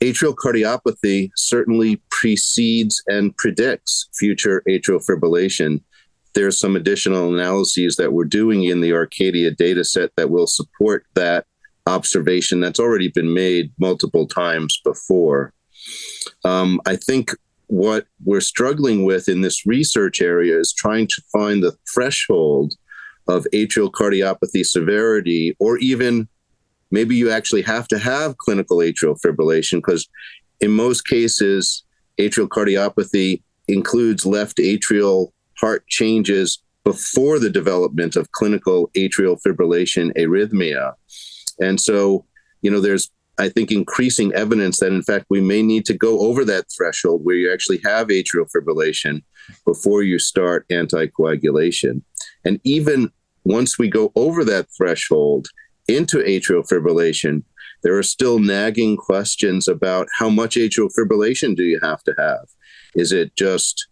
Atrial cardiopathy certainly precedes and predicts future atrial fibrillation. There's some additional analyses that we're doing in the Arcadia data set that will support that observation that's already been made multiple times before. I think what we're struggling with in this research area is trying to find the threshold of atrial cardiopathy severity, or even maybe you actually have to have clinical atrial fibrillation, because in most cases, atrial cardiopathy includes left atrial heart changes before the development of clinical atrial fibrillation arrhythmia. And so, there's, I think, increasing evidence that, in fact, we may need to go over that threshold where you actually have atrial fibrillation before you start anticoagulation. And even once we go over that threshold into atrial fibrillation, there are still nagging questions about how much atrial fibrillation do you have to have? Is it just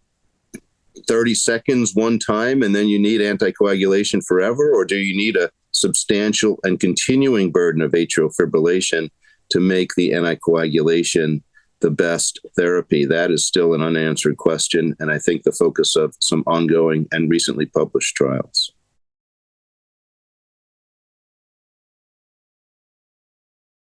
30 seconds one time and then you need anticoagulation forever? Or do you need a substantial and continuing burden of atrial fibrillation to make the anticoagulation the best therapy? That is still an unanswered question, and I think the focus of some ongoing and recently published trials.